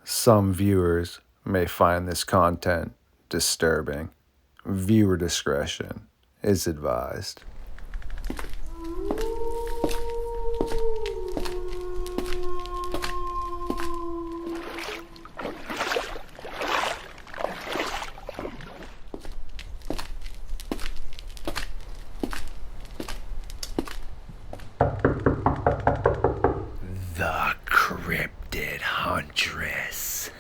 Some viewers may find this content disturbing. Viewer discretion is advised. The Cryptid Huntress.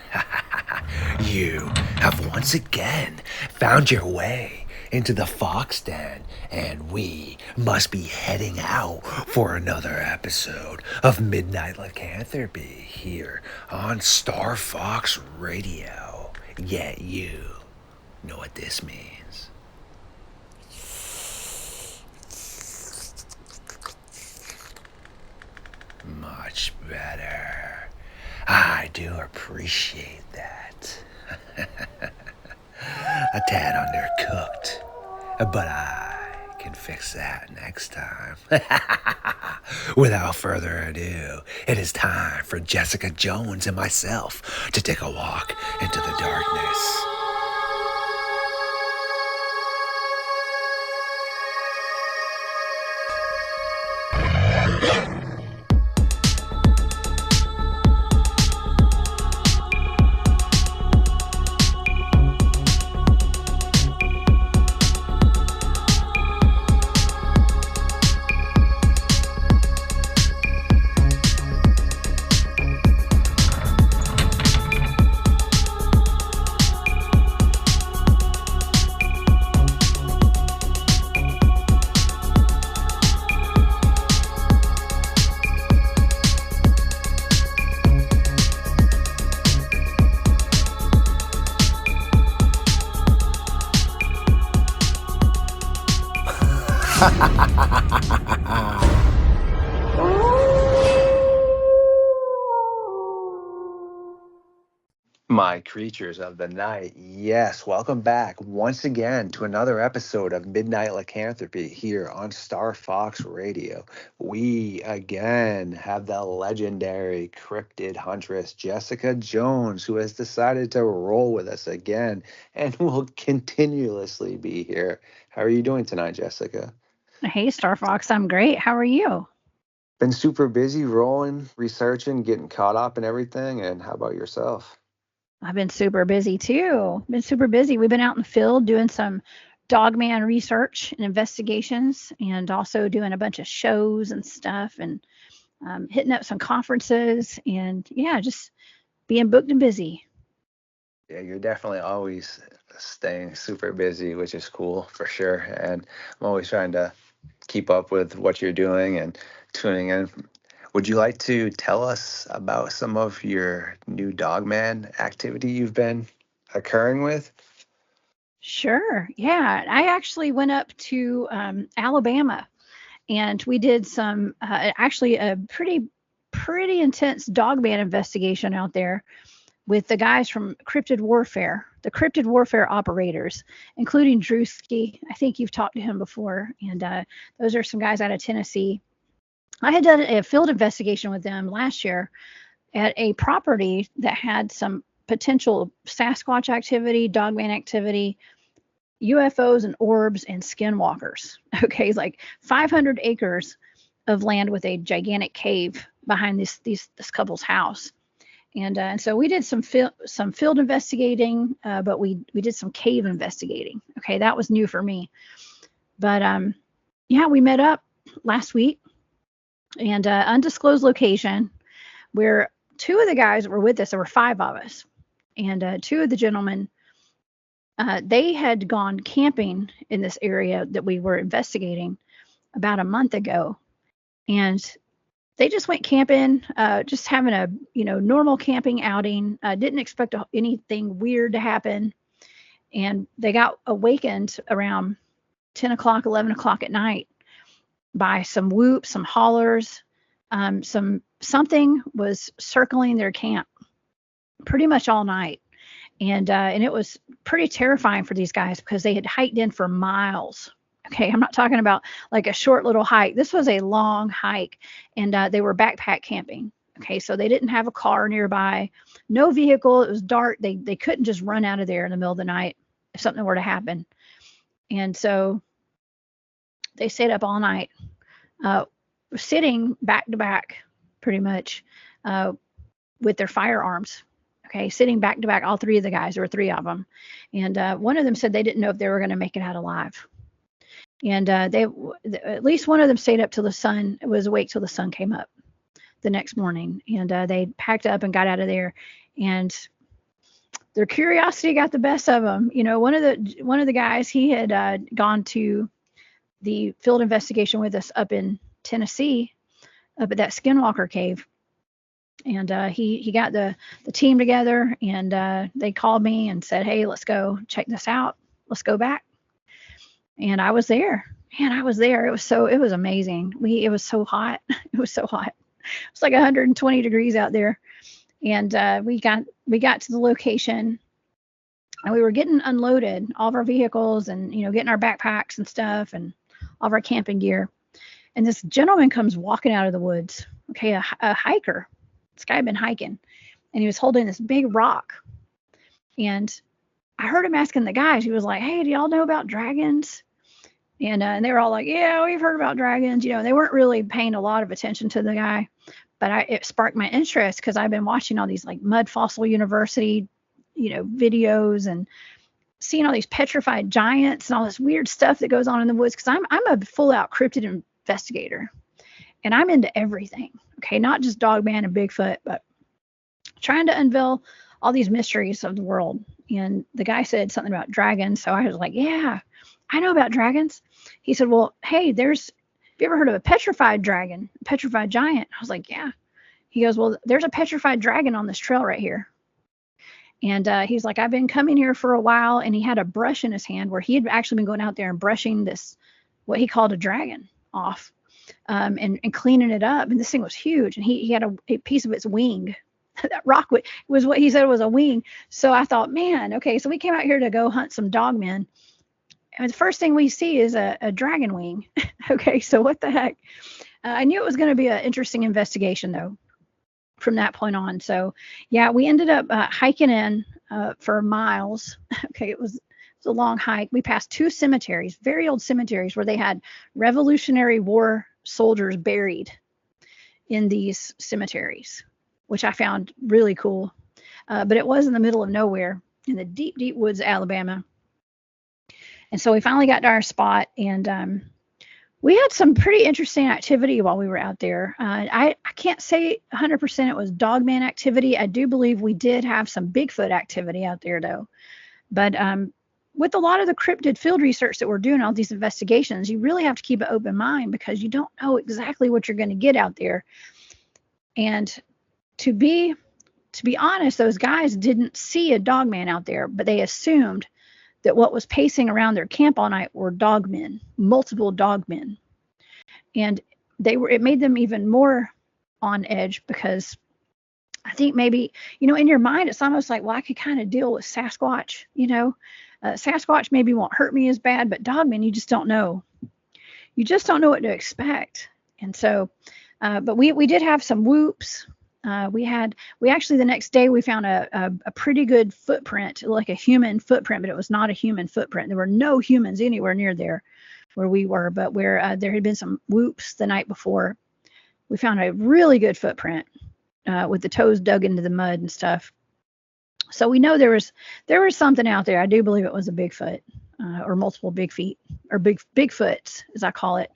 You have once again found your way into the fox den, and we must be heading out for another episode of Midnight Lycanthropy here on StarFox Radio. Yeah, you know what this means. Much better. I do appreciate that. A tad undercooked, but I can fix that next time. Without further ado, it is time for Jessica Jones and myself to take a walk into the darkness. My creatures of the night, yes, welcome back once again to another episode of Midnight Lycanthropy here on Star Fox Radio. We again have the legendary cryptid huntress Jessica Jones, who has decided to roll with us again and will continuously be here. How are you doing tonight, Jessica? Hey, Star Fox, I'm great. How are you? Been super busy rolling, researching, getting caught up and everything. And how about yourself? I've been super busy too. Been super busy. We've been out in the field doing some Dogman research and investigations, and also doing a bunch of shows and stuff, and hitting up some conferences, and yeah, just being booked and busy. Yeah, you're definitely always staying super busy, which is cool for sure. And I'm always trying to keep up with what you're doing and tuning in. Would you like to tell us about some of your new Dogman activity you've been occurring with? Sure. Yeah, I actually went up to Alabama, and we did some actually a pretty intense Dogman investigation out there with the guys from Cryptid Warfare, the Cryptid Warfare operators, including Drewski. I think you've talked to him before, and those are some guys out of Tennessee. I had done a field investigation with them last year at a property that had some potential Sasquatch activity, Dogman activity, UFOs and orbs and skinwalkers. Okay, like 500 acres of land with a gigantic cave behind this couple's house. And so we did some field investigating, but we did some cave investigating. Okay, that was new for me. But yeah, we met up last week, and undisclosed location, where two of the guys were with us. There were five of us, and two of the gentlemen, they had gone camping in this area that we were investigating about a month ago, and they just went camping, just having a normal camping outing. Didn't expect anything weird to happen, and they got awakened around 10 o'clock, 11 o'clock at night by some whoops, some hollers. Something was circling their camp pretty much all night, and it was pretty terrifying for these guys because they had hiked in for miles. Okay, I'm not talking about like a short little hike. This was a long hike, and they were backpack camping. Okay, so they didn't have a car nearby, no vehicle. It was dark. They couldn't just run out of there in the middle of the night if something were to happen. And so they stayed up all night, sitting back to back, pretty much, with their firearms. Okay, sitting back to back, all three of the guys. There were three of them, and one of them said they didn't know if they were going to make it out alive. And at least one of them stayed up till the sun was awake till the sun came up the next morning, and they packed up and got out of there. And their curiosity got the best of them. You know, one of the guys, he had gone to the field investigation with us up in Tennessee, up at that Skinwalker cave. And he got the team together, and they called me and said, hey, let's go check this out. Let's go back. And I was there. Man, I was there. It was amazing. It was so hot. It was so hot. It was like 120 degrees out there. And we got to the location, and we were getting unloaded, all of our vehicles, and, you know, getting our backpacks and stuff and all of our camping gear. And this gentleman comes walking out of the woods. Okay, a hiker. This guy had been hiking, and he was holding this big rock. And I heard him asking the guys. He was like, hey, do y'all know about dragons? And they were all like, yeah, we've heard about dragons. You know, they weren't really paying a lot of attention to the guy, but it sparked my interest because I've been watching all these like Mud Fossil University, you know, videos, and seeing all these petrified giants and all this weird stuff that goes on in the woods. Because I'm a full out cryptid investigator, and I'm into everything. Okay, not just Dogman and Bigfoot, but trying to unveil all these mysteries of the world. And the guy said something about dragons, so I was like, yeah, I know about dragons. He said, well, hey, have you ever heard of a petrified dragon, a petrified giant? I was like, yeah. He goes, well, there's a petrified dragon on this trail right here. And he's like, I've been coming here for a while. And he had a brush in his hand where he had actually been going out there and brushing this, what he called a dragon, off, and cleaning it up. And this thing was huge. And he had a piece of its wing. That rock was what he said was a wing. So I thought, man, okay, so we came out here to go hunt some dogmen. And the first thing we see is a dragon wing. Okay, so what the heck? I knew it was going to be an interesting investigation, though, from that point on. So, yeah, we ended up hiking in for miles. Okay, it was a long hike. We passed two cemeteries, very old cemeteries, where they had Revolutionary War soldiers buried in these cemeteries, which I found really cool. But it was in the middle of nowhere in the deep, deep woods of Alabama. And so we finally got to our spot, and we had some pretty interesting activity while we were out there. I can't say 100% it was Dogman activity. I do believe we did have some Bigfoot activity out there, though. But with a lot of the cryptid field research that we're doing, all these investigations, you really have to keep an open mind because you don't know exactly what you're going to get out there. And to be honest, those guys didn't see a Dogman out there, but they assumed that what was pacing around their camp all night were dogmen, multiple dogmen. And it made them even more on edge because I think maybe, you know, in your mind, it's almost like, well, I could kind of deal with Sasquatch, you know, Sasquatch maybe won't hurt me as bad, but dogmen, you just don't know. You just don't know what to expect. And so, but we did have some whoops. We actually the next day we found a pretty good footprint, like a human footprint, but it was not a human footprint. There were no humans anywhere near there where we were, but where there had been some whoops the night before, we found a really good footprint with the toes dug into the mud and stuff. So we know there was something out there. I do believe it was a Bigfoot or multiple big feet or Bigfoots, as I call it,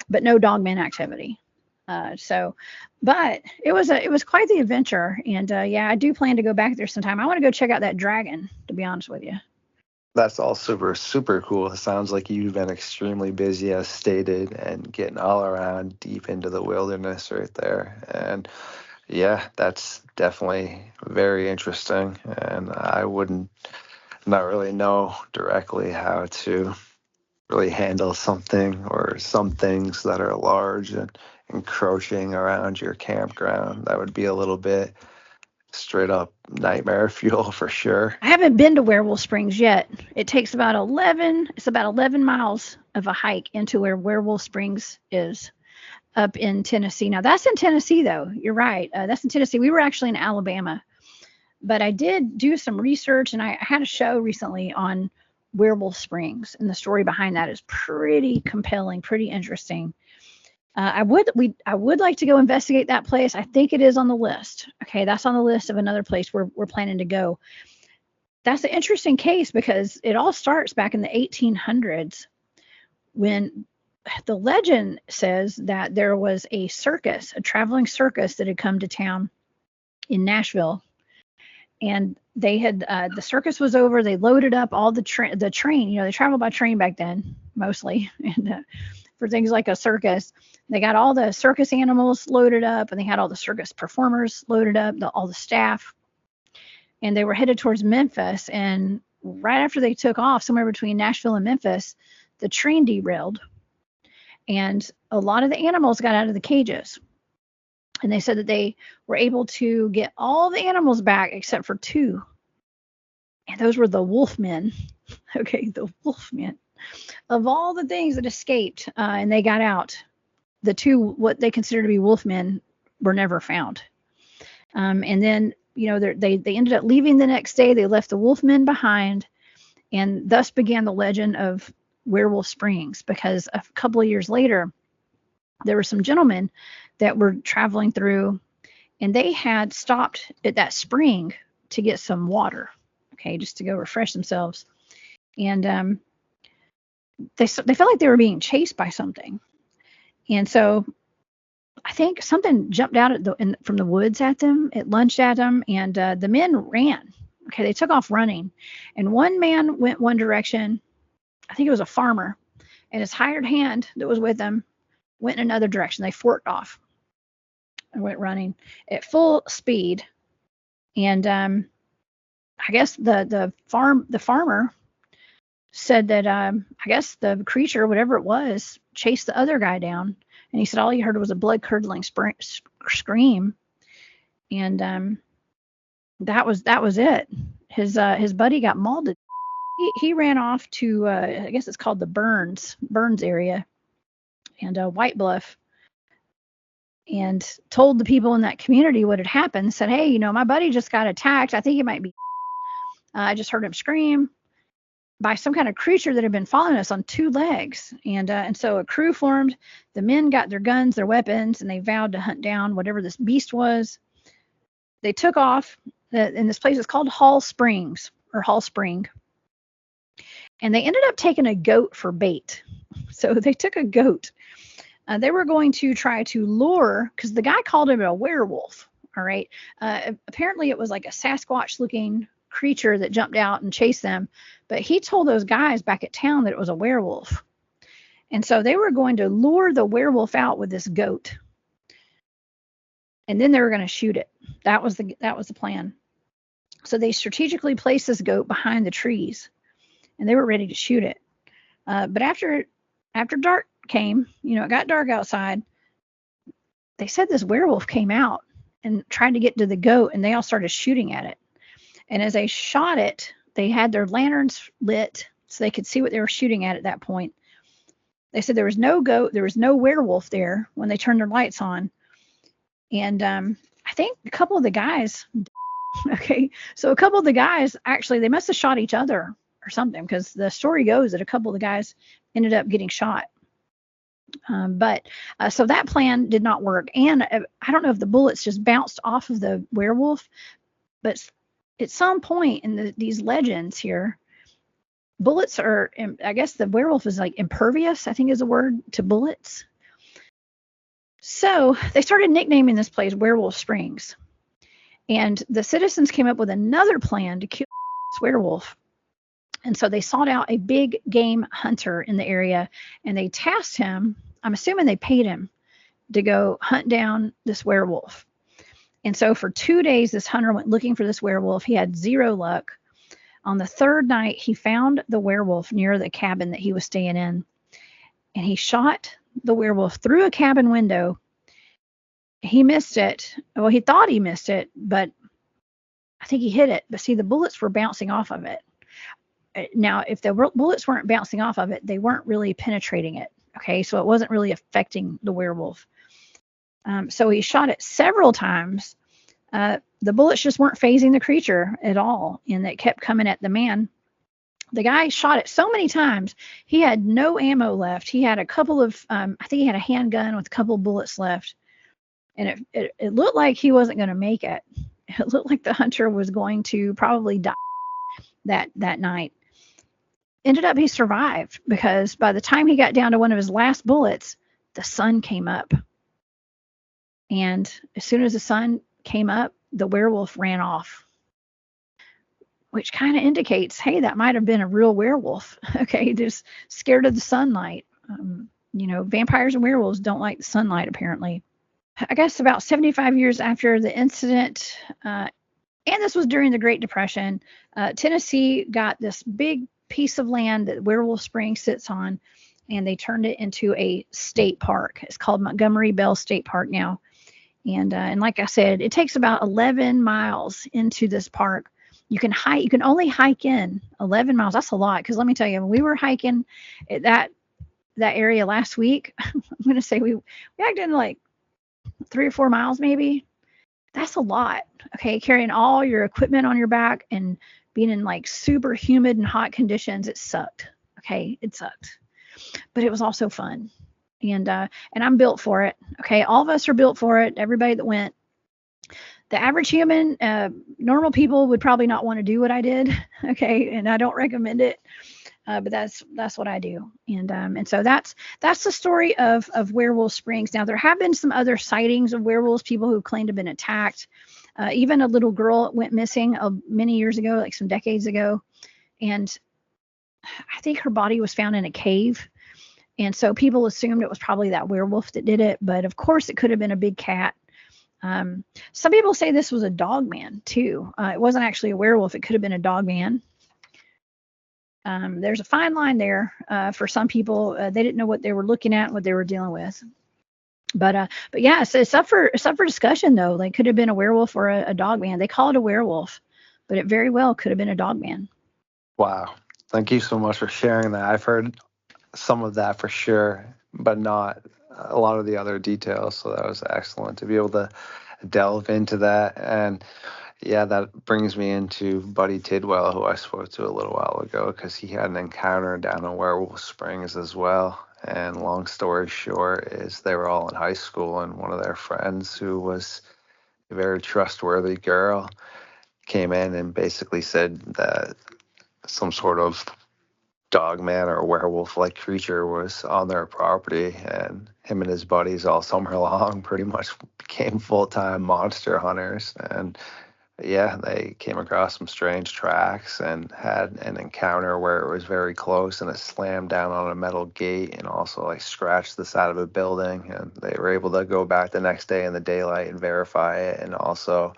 but no dogman activity. But it was quite the adventure, and yeah, I do plan to go back there sometime. I want to go check out that dragon, to be honest with you. That's all super, super cool. It sounds like you've been extremely busy, as stated, and getting all around deep into the wilderness right there. And yeah, that's definitely very interesting. And I wouldn't not really know directly how to really handle something or some things that are large and encroaching around your campground. That would be a little bit straight up nightmare fuel for sure. I haven't been to Werewolf Springs yet. It takes about 11 miles of a hike into where Werewolf Springs is. up in Tennessee. Now that's in Tennessee though. You're right. That's in Tennessee. We were actually in Alabama, but I did do some research, and I had a show recently on Werewolf Springs, and the story behind that is pretty compelling, pretty interesting. I would like to go investigate that place. I think it is on the list. Okay, that's on the list of another place we're planning to go. That's an interesting case because it all starts back in the 1800s when the legend says that there was a circus, a traveling circus that had come to town in Nashville. And they had the circus was over. They loaded up all the train. They traveled by train back then mostly, and for things like a circus, they got all the circus animals loaded up, and they had all the circus performers loaded up, all the staff, and they were headed towards Memphis. And right after they took off, somewhere between Nashville and Memphis, the train derailed, and a lot of the animals got out of the cages. And they said that they were able to get all the animals back except for 2. And those were the wolfmen. Okay, the wolfmen. Of all the things that escaped and they got out, the 2, what they considered to be wolfmen, were never found. And then, they ended up leaving the next day. They left the wolfmen behind. And thus began the legend of Werewolf Springs, because a couple of years later, there were some gentlemen that were traveling through, and they had stopped at that spring to get some water, okay, just to go refresh themselves. And they felt like they were being chased by something. And so I think something jumped out from the woods at them. It lunged at them, and the men ran. Okay, they took off running. And one man went one direction. I think it was a farmer. And his hired hand that was with him went in another direction. They forked off and went running at full speed. And I guess the farmer said that I guess the creature, whatever it was, chased the other guy down. And he said all he heard was a blood-curdling scream. And that was it. His buddy got mauled. He ran off to I guess it's called the Burns area, and White Bluff, and told the people in that community what had happened. Said, hey, my buddy just got attacked. I think it might be. I just heard him scream by some kind of creature that had been following us on 2 legs. And so a crew formed. The men got their guns, their weapons, and they vowed to hunt down whatever this beast was. They took off, and this place is called Hall Spring. And they ended up taking a goat for bait. So they took a goat. They were going to try to lure, because the guy called him a werewolf. All right. Apparently it was like a Sasquatch-looking creature that jumped out and chased them. But he told those guys back at town that it was a werewolf. And so they were going to lure the werewolf out with this goat. And then they were going to shoot it. That was the plan. So they strategically placed this goat behind the trees, and they were ready to shoot it. But after dark came, it got dark outside. They said this werewolf came out and tried to get to the goat, and they all started shooting at it. And as they shot it, they had their lanterns lit so they could see what they were shooting at that point. They said there was no goat, there was no werewolf there when they turned their lights on. And I think a couple of the guys, okay, so a couple of the guys, actually, they must have shot each other or something, because the story goes that a couple of the guys ended up getting shot. So that plan did not work. And I don't know if the bullets just bounced off of the werewolf, but at some point in these legends here, bullets are, I guess the werewolf is like impervious, I think is a word, to bullets. So they started nicknaming this place Werewolf Springs. And the citizens came up with another plan to kill this werewolf. And so they sought out a big game hunter in the area, and they tasked him, I'm assuming they paid him, to go hunt down this werewolf. And so for 2 days, this hunter went looking for this werewolf. He had zero luck. On the 3rd night, he found the werewolf near the cabin that he was staying in. And he shot the werewolf through a cabin window. He missed it. Well, he thought he missed it, but I think he hit it. But see, the bullets were bouncing off of it. Now, if the bullets weren't bouncing off of it, they weren't really penetrating it. Okay, so it wasn't really affecting the werewolf. So he shot it several times. The bullets just weren't phasing the creature at all, and it kept coming at the man. The guy shot it so many times, he had no ammo left. He had a couple of, I think he had a handgun with a couple of bullets left. And it looked like he wasn't going to make it. It looked like the hunter was going to probably die that night. Ended up he survived, because by the time he got down to one of his last bullets, the sun came up. And as soon as the sun came up, the werewolf ran off, which kind of indicates, hey, that might have been a real werewolf. Okay, just scared of the sunlight. Vampires and werewolves don't like the sunlight, apparently. I guess about 75 years after the incident, and this was during the Great Depression, Tennessee got this big piece of land that Werewolf Springs sits on, and they turned it into a state park. It's called Montgomery Bell State Park now. And like I said, it takes about 11 miles into this park. You can only hike in 11 miles. That's a lot, because let me tell you, when we were hiking at that area last week, I'm going to say we hiked in like 3 or 4 miles maybe. That's a lot. Okay, carrying all your equipment on your back and being in like super humid and hot conditions, it sucked. Okay, it sucked. But it was also fun. And I'm built for it. Okay, all of us are built for it. Everybody that went. The average human, normal people would probably not want to do what I did. Okay, and I don't recommend it. But that's what I do. And so that's the story of Werewolf Springs. Now, there have been some other sightings of werewolves, people who claim to have been attacked. Even a little girl went missing many years ago, like some decades ago. And I think her body was found in a cave. And so people assumed it was probably that werewolf that did it. But of course, it could have been a big cat. Some people say this was a dogman too. It wasn't actually a werewolf. It could have been a dogman. There's a fine line there for some people. They didn't know what they were looking at, what they were dealing with. But yeah, so it's up for discussion though. Like, could have been a werewolf or a dogman. They call it a werewolf, but it very well could have been a dogman. Wow. Thank you so much for sharing that. I've heard some of that for sure, but not a lot of the other details. So that was excellent to be able to delve into that. And yeah, that brings me into Buddy Tidwell, who I spoke to a little while ago, because he had an encounter down in Werewolf Springs as well. And long story short is they were all in high school, and one of their friends, who was a very trustworthy girl, came in and basically said that some sort of dogman or werewolf-like creature was on their property, and him and his buddies all summer long pretty much became full-time monster hunters. And yeah, they came across some strange tracks and had an encounter where it was very close, and it slammed down on a metal gate and also like scratched the side of a building. And they were able to go back the next day in the daylight and verify it. And also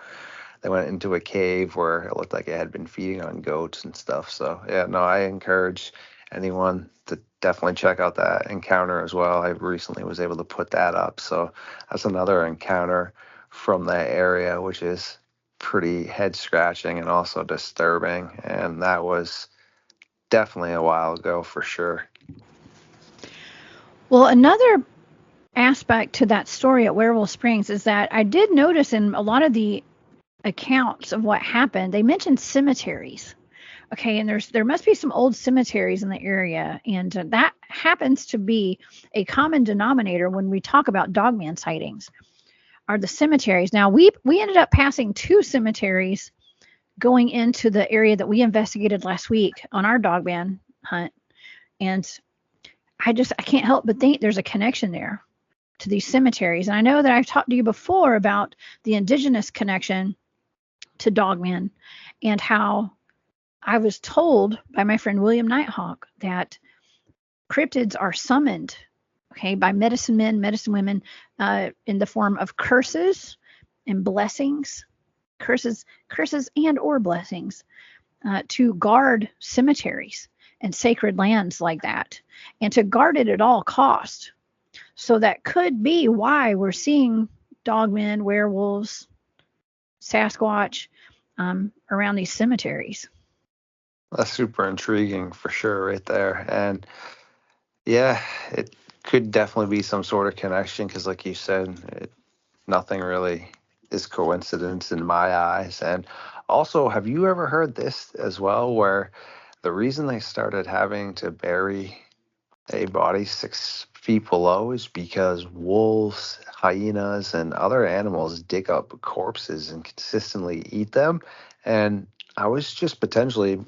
they went into a cave where it looked like it had been feeding on goats and stuff. So yeah, no, I encourage anyone to definitely check out that encounter as well. I recently was able to put that up. So that's another encounter from that area, which is pretty head scratching and also disturbing. And that was definitely a while ago for sure. Well, another aspect to that story at Werewolf Springs is that I did notice in a lot of the accounts of what happened, they mentioned cemeteries. Okay, and there must be some old cemeteries in the area, and that happens to be a common denominator when we talk about dogman sightings, are the cemeteries. Now, we ended up passing 2 cemeteries going into the area that we investigated last week on our dogman hunt, and I can't help but think there's a connection there to these cemeteries. And I know that I've talked to you before about the indigenous connection to dogmen, and how I was told by my friend William Nighthawk that cryptids are summoned, okay, by medicine men, medicine women, in the form of curses and blessings, curses and or blessings, to guard cemeteries and sacred lands like that, and to guard it at all cost. So that could be why we're seeing dogmen, werewolves, Sasquatch around these cemeteries. That's super intriguing for sure right there. And yeah, it could definitely be some sort of connection, because like you said, nothing really is coincidence in my eyes. And also, have you ever heard this as well, where the reason they started having to bury a body 6 feet below is because wolves, hyenas, and other animals dig up corpses and consistently eat them? And I was just potentially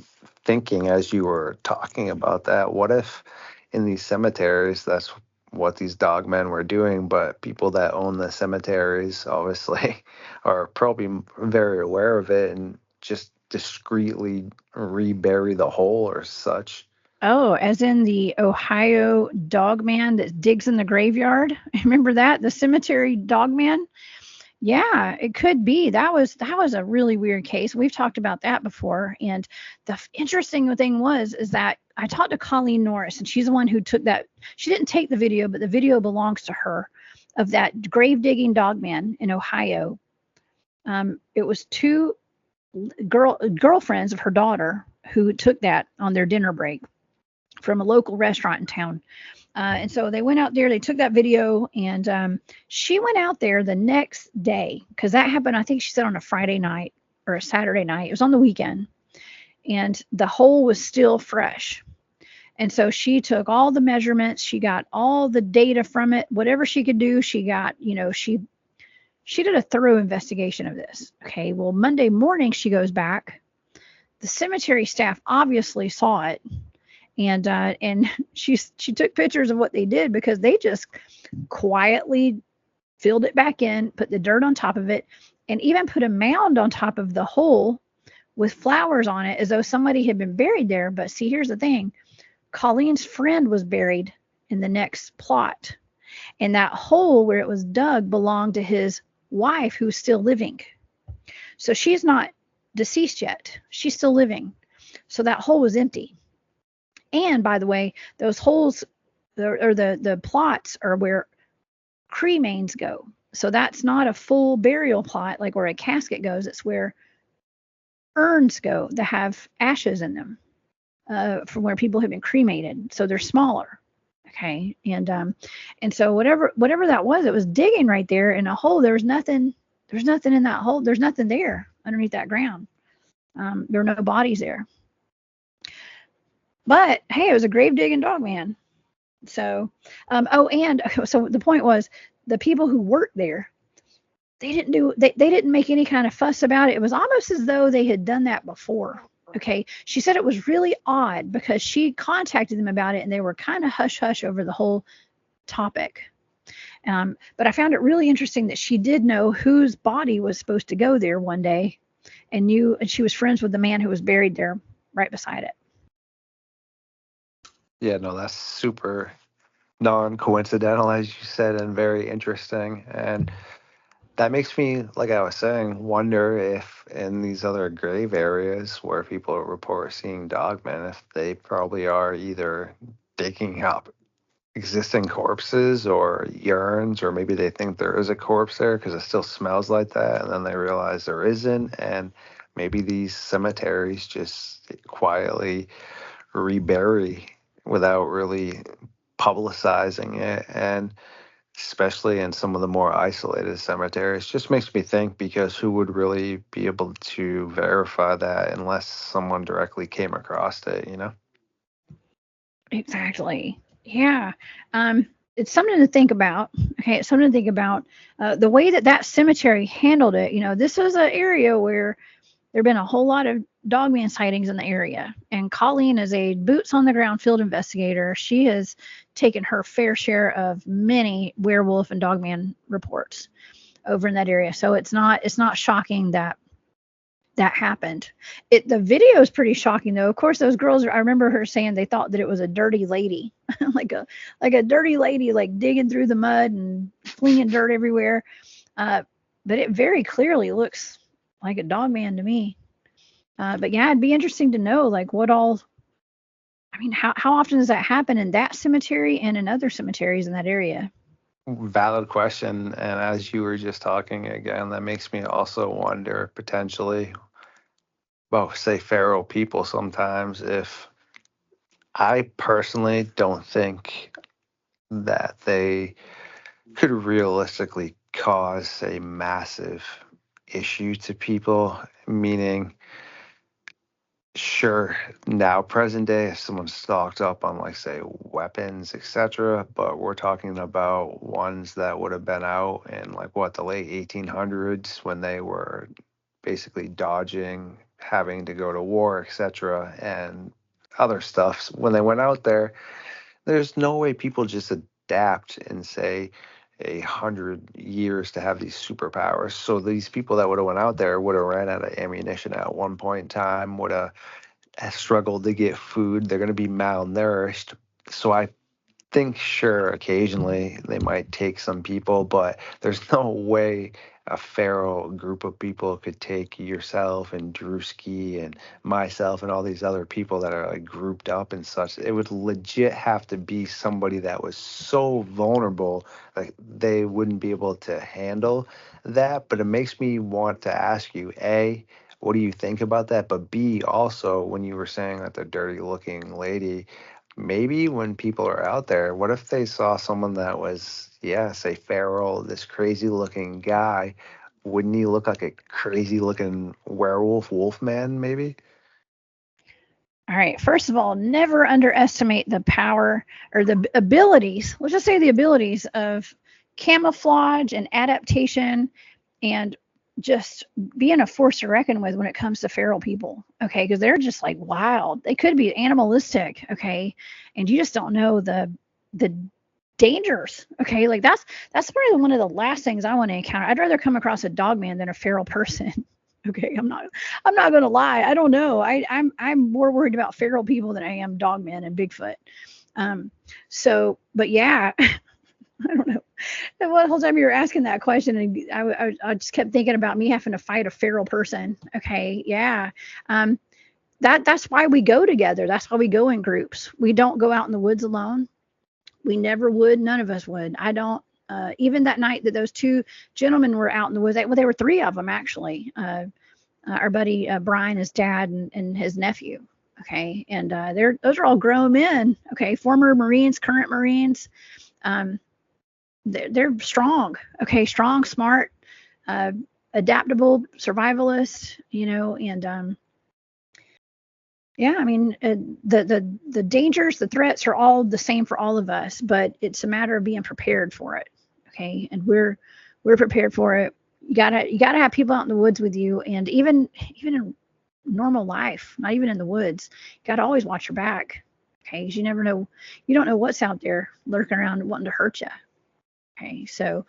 thinking as you were talking about that, what if in these cemeteries that's what these dogmen were doing, but people that own the cemeteries obviously are probably very aware of it and just discreetly rebury the hole or such. Oh, as in the Ohio dogman that digs in the graveyard. Remember that? The cemetery dogman? Yeah, it could be. That was a really weird case. We've talked about that before. And the interesting thing is that I talked to Colleen Norris, and she's the one who took that. She didn't take the video, but the video belongs to her of that grave digging dogman in Ohio. It was two girlfriends of her daughter who took that on their dinner break from a local restaurant in town. And so they went out there, they took that video, and she went out there the next day because that happened, I think she said on a Friday night or a Saturday night. It was on the weekend, and the hole was still fresh. And so she took all the measurements, she got all the data from it, whatever she could do, she got, she did a thorough investigation of this. Okay, well, Monday morning she goes back. The cemetery staff obviously saw it, and she took pictures of what they did because they just quietly filled it back in, put the dirt on top of it, and even put a mound on top of the hole with flowers on it as though somebody had been buried there. But see, here's the thing. Colleen's friend was buried in the next plot, and that hole where it was dug belonged to his wife, who's still living. So she's not deceased yet. She's still living. So that hole was empty. And by the way, those holes or the plots are where cremains go. So that's not a full burial plot like where a casket goes. It's where urns go that have ashes in them from where people have been cremated. So they're smaller. Okay. And so whatever that was, it was digging right there in a hole. There's nothing in that hole. There's nothing there underneath that ground. There were no bodies there. But hey, it was a grave digging dog man. So, so the point was the people who worked there, they didn't make any kind of fuss about it. It was almost as though they had done that before. Okay. She said it was really odd because she contacted them about it and they were kind of hush hush over the whole topic. But I found it really interesting that she did know whose body was supposed to go there one day and she was friends with the man who was buried there right beside it. Yeah, no, that's super non-coincidental, as you said, and very interesting. And that makes me, like I was saying, wonder if in these other grave areas where people report seeing dogmen, if they probably are either digging up existing corpses or urns, or maybe they think there is a corpse there because it still smells like that, and then they realize there isn't, and maybe these cemeteries just quietly rebury without really publicizing it. And especially in some of the more isolated cemeteries, just makes me think, because who would really be able to verify that unless someone directly came across it, Exactly. Yeah. It's something to think about. Okay. It's something to think about. The way that cemetery handled it, this was an area where there have been a whole lot of dogman sightings in the area. And Colleen is a boots on the ground field investigator. She has taken her fair share of many werewolf and dogman reports over in that area. So it's not shocking that happened. The video is pretty shocking though. Of course, those girls, I remember her saying they thought that it was a dirty lady, like a dirty lady, like digging through the mud and flinging dirt everywhere. But it very clearly looks like a dogman to me. But yeah, it'd be interesting to know like how often does that happen in that cemetery and in other cemeteries in that area? Valid question. And as you were just talking again, that makes me also wonder potentially, well, say feral people sometimes, if I personally don't think that they could realistically cause a massive issue to people, meaning, sure, now present day, if someone's stocked up on, like, say, weapons, etc., but we're talking about ones that would have been out in, like, what, the late 1800s, when they were basically dodging having to go to war, etc., and other stuff. When they went out there, there's no way people just adapt in, say, 100 years to have these superpowers. So these people that would have went out there would have ran out of ammunition at one point in time, would have struggled to get food. They're going to be malnourished. So I think, sure, occasionally they might take some people, but there's no way a feral group of people could take yourself and Drewski and myself and all these other people that are, like, grouped up and such. It would legit have to be somebody that was so vulnerable, like, they wouldn't be able to handle that. But it makes me want to ask you, A, what do you think about that? But B, also, when you were saying that the dirty looking lady, maybe when people are out there, what if they saw someone that was, yeah, say feral, this crazy looking guy? Wouldn't he look like a crazy looking werewolf, wolfman, maybe? All right. First of all, never underestimate the power or the abilities, let's just say the abilities of camouflage and adaptation and just being a force to reckon with when it comes to feral people. Okay. Because they're just like wild. They could be animalistic. Okay. And you just don't know the dangers. Okay. Like that's probably one of the last things I want to encounter. I'd rather come across a dogman than a feral person. Okay, I'm not gonna lie. I don't know. I'm more worried about feral people than I am dogmen and Bigfoot. So, but yeah, I don't know. The whole time you were asking that question, and I just kept thinking about me having to fight a feral person. Okay, yeah. That's why we go together. That's why we go in groups. We don't go out in the woods alone. We never would. None of us would. I don't. Even that night that those two gentlemen were out in the woods, well, there were three of them actually. Our buddy Brian, his dad, and his nephew. Okay, and those are all grown men. Okay, former Marines, current Marines. They're strong. Okay, strong, smart, adaptable, survivalist. And yeah, I mean, the dangers, the threats are all the same for all of us, but it's a matter of being prepared for it. Okay, and we're prepared for it. You gotta have people out in the woods with you, and even in normal life, not even in the woods, you gotta always watch your back. Okay, 'cause you never know, you don't know what's out there lurking around wanting to hurt you. Okay, so,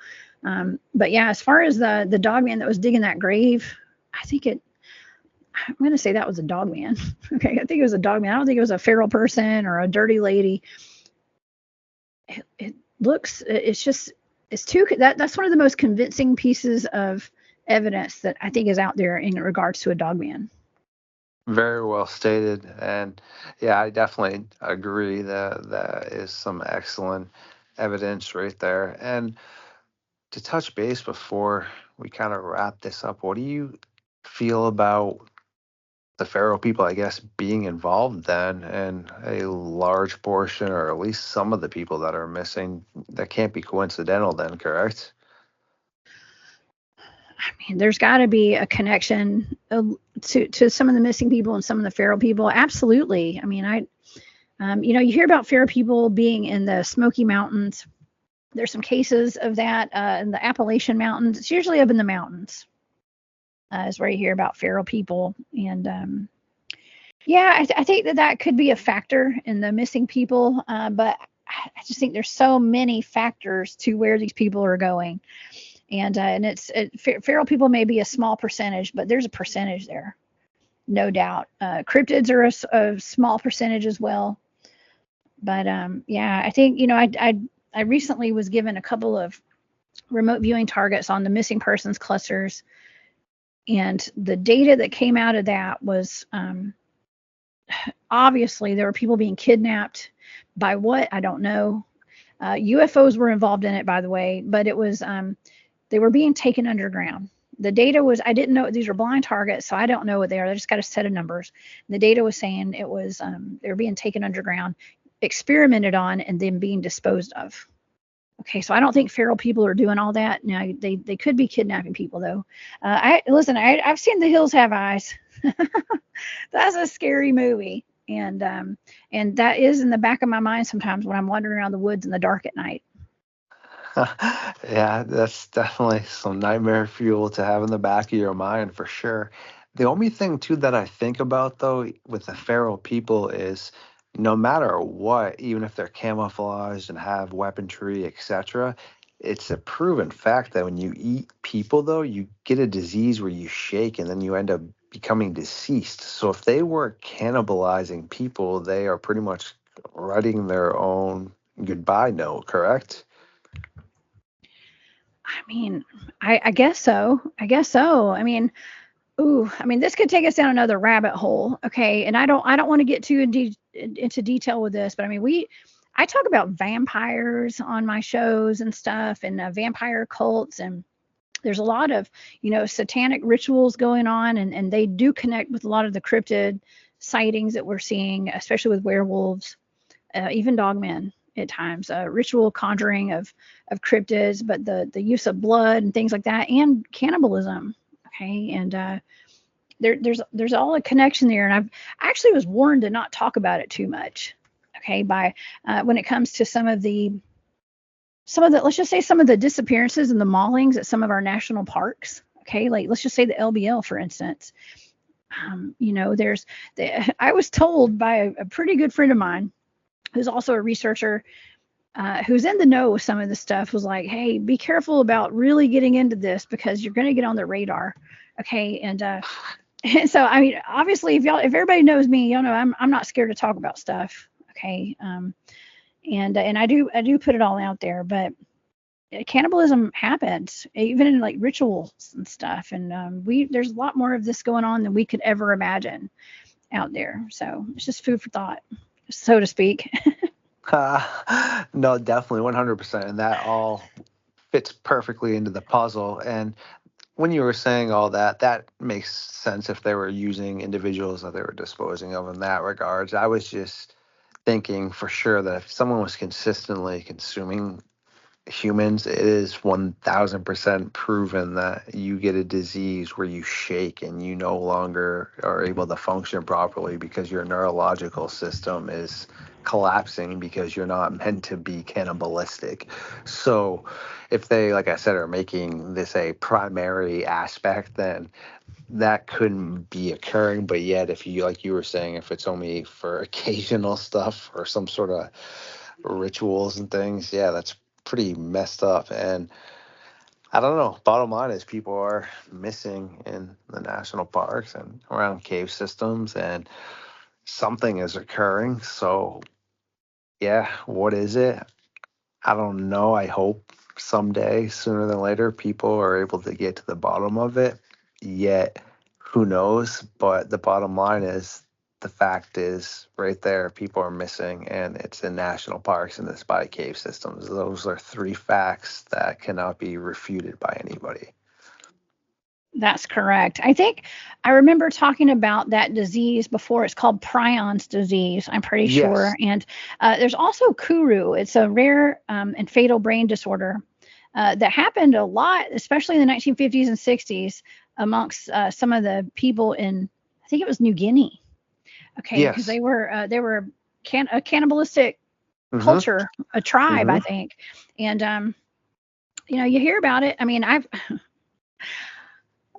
but yeah, as far as the dog man that was digging that grave, I'm gonna say that was a dog man. Okay, I think it was a dog man. I don't think it was a feral person or a dirty lady. It looks, it's just, it's too, that's one of the most convincing pieces of evidence that I think is out there in regards to a dog man. Very well stated. And yeah, I definitely agree that that is some excellent evidence right there. And to touch base before we kind of wrap this up, what do you feel about the feral people, I guess, being involved then, and a large portion, or at least some of the people that are missing, that can't be coincidental then, correct? I mean, there's got to be a connection to some of the missing people and some of the feral people. Absolutely. I mean, you hear about feral people being in the Smoky Mountains. There's some cases of that in the Appalachian Mountains. It's usually up in the mountains is where you hear about feral people. And yeah, I think that could be a factor in the missing people. But I just think there's so many factors to where these people are going. And feral people may be a small percentage, but there's a percentage there, no doubt. Cryptids are a small percentage as well. But yeah, I think I recently was given a couple of remote viewing targets on the missing persons clusters, and the data that came out of that was obviously there were people being kidnapped. By what? I don't know. UFOs were involved in it, by the way, but it was they were being taken underground. The data was, I didn't know these were blind targets, so I don't know what they are. They just got a set of numbers. The data was saying it was they were being taken underground, experimented on, and then being disposed of. Okay, so I don't think feral people are doing all that. Now they could be kidnapping people though. I've seen The Hills Have Eyes. That's a scary movie, and that is in the back of my mind sometimes when I'm wandering around the woods in the dark at night. Yeah, that's definitely some nightmare fuel to have in the back of your mind for sure. The only thing too that I think about though with the feral people is no matter what, even if they're camouflaged and have weaponry, etc., it's a proven fact that when you eat people though, you get a disease where you shake and then you end up becoming deceased. So if they were cannibalizing people, they are pretty much writing their own goodbye note, correct? I mean, I guess so. I guess so. I mean, ooh, I mean, this could take us down another rabbit hole. Okay, and I don't want to get too into detail with this, but I mean, I talk about vampires on my shows and stuff, and vampire cults, and there's a lot of satanic rituals going on, and they do connect with a lot of the cryptid sightings that we're seeing, especially with werewolves, even dogmen at times, ritual conjuring of cryptids, but the use of blood and things like that, and cannibalism. Okay, and there's all a connection there, and I actually was warned to not talk about it too much. Okay, by when it comes to some of the let's just say some of the disappearances and the maulings at some of our national parks. Okay, like let's just say the LBL for instance. I was told by a pretty good friend of mine who's also a researcher, who's in the know with some of this stuff, was like, hey, be careful about really getting into this because you're going to get on the radar. Okay. And so, I mean, obviously if everybody knows me, y'all know I'm not scared to talk about stuff. Okay. And I do put it all out there, but cannibalism happens even in like rituals and stuff. And there's a lot more of this going on than we could ever imagine out there. So it's just food for thought, so to speak. No, definitely 100%. And that all fits perfectly into the puzzle. And when you were saying all that, that makes sense if they were using individuals that they were disposing of in that regards. I was just thinking for sure that if someone was consistently consuming humans, it is 1000% proven that you get a disease where you shake and you no longer are able to function properly because your neurological system is collapsing because you're not meant to be cannibalistic. So if they, like I said, are making this a primary aspect, then that couldn't be occurring. But yet if you, like you were saying, if it's only for occasional stuff or some sort of rituals and things, yeah, that's pretty messed up. And I don't know, bottom line is people are missing in the national parks and around cave systems, and something is occurring. So yeah, what is it? I don't know. I hope someday, sooner than later, people are able to get to the bottom of it. Yet, who knows? But the bottom line is, the fact is right there, people are missing, and it's in national parks and it's by cave systems. Those are three facts that cannot be refuted by anybody. That's correct. I think I remember talking about that disease before. It's called Prions disease, I'm pretty Yes. sure. And there's also Kuru. It's a rare and fatal brain disorder that happened a lot, especially in the 1950s and 60s, amongst some of the people in, I think it was New Guinea. Okay, because Yes. they were a cannibalistic Mm-hmm. culture, a tribe, I Mm-hmm. think. And you hear about it. I mean, I've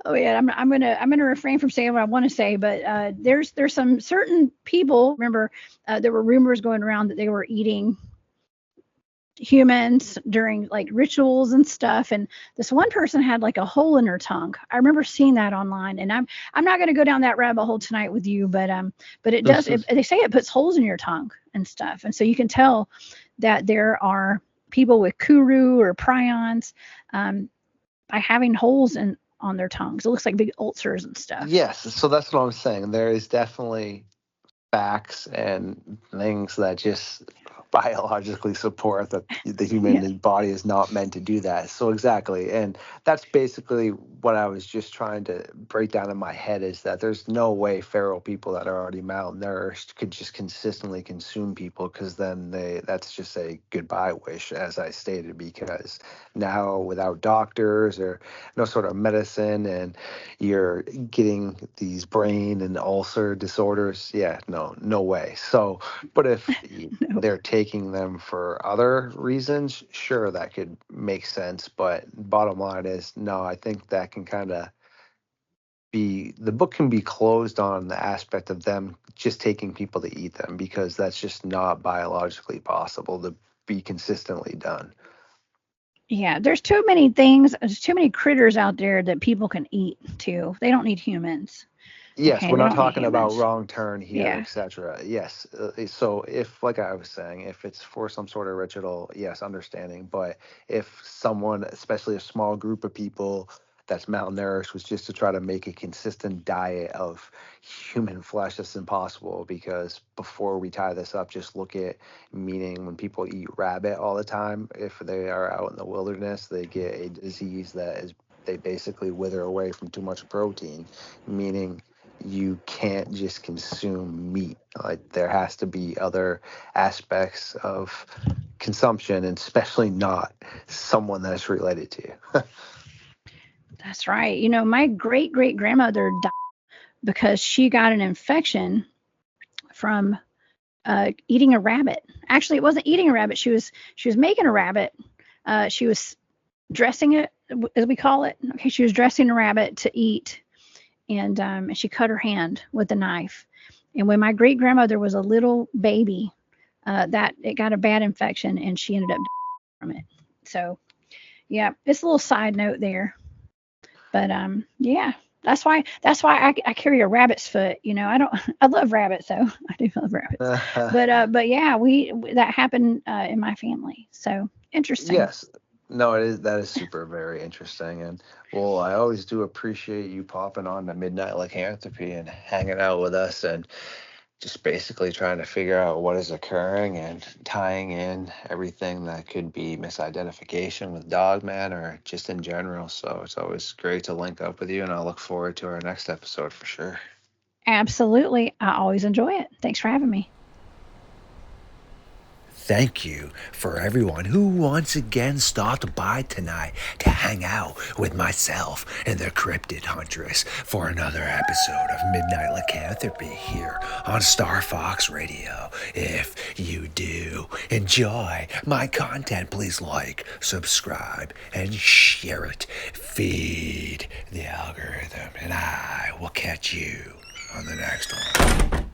Oh yeah, I'm gonna refrain from saying what I want to say, but there's some certain people. Remember, there were rumors going around that they were eating humans during like rituals and stuff, and this one person had like a hole in her tongue. I remember seeing that online, and I'm not gonna go down that rabbit hole tonight with you, but it does. They say it puts holes in your tongue and stuff, and so you can tell that there are people with kuru or prions by having holes in on their tongues. It looks like big ulcers and stuff. Yes. So that's what I'm saying. There is definitely facts and things that just biologically support that the Yeah. human body is not meant to do that. So exactly, and that's basically what I was just trying to break down in my head, is that there's no way feral people that are already malnourished could just consistently consume people, because then that's just a goodbye wish, as I stated, because now without doctors or no sort of medicine, and you're getting these brain and ulcer disorders. Yeah, no way. So, but if No. they're taking them for other reasons, sure, that could make sense. But bottom line is, no, I think that can kind of the book can be closed on the aspect of them just taking people to eat them, because that's just not biologically possible to be consistently done. Yeah, there's too many things, there's too many critters out there that people can eat too. They don't need humans. Yes, Okay, we're they not don't need talking about humans. wrong turn here, Yeah. etc. Yes, so if, like I was saying, if it's for some sort of ritual, yes, understanding. But if someone, especially a small group of people that's malnourished, was just to try to make a consistent diet of human flesh, that's impossible. Because before we tie this up, just look at, meaning when people eat rabbit all the time, if they are out in the wilderness, they get a disease that is, they basically wither away from too much protein, meaning you can't just consume meat. Like, there has to be other aspects of consumption, and especially not someone that's related to you. That's right. My great great grandmother died because she got an infection from eating a rabbit. Actually, it wasn't eating a rabbit. She was making a rabbit. She was dressing it, as we call it. Okay, she was dressing a rabbit to eat, and she cut her hand with a knife. And when my great grandmother was a little baby, that it got a bad infection, and she ended up dying from it. So yeah, it's a little side note there. But yeah, that's why I carry a rabbit's foot. I don't I love rabbits, so I do love rabbits. But yeah, that happened in my family. So interesting. Yes. No, it is, that is super very interesting. And well, I always do appreciate you popping on to Midnight Lycanthropy and hanging out with us, and just basically trying to figure out what is occurring and tying in everything that could be misidentification with Dogman or just in general. So it's always great to link up with you, and I look forward to our next episode for sure. Absolutely. I always enjoy it. Thanks for having me. Thank you for everyone who once again stopped by tonight to hang out with myself and the Cryptid Huntress for another episode of Midnight Lycanthropy here on Starfox Radio. If you do enjoy my content, please like, subscribe, and share it. Feed the algorithm, and I will catch you on the next one.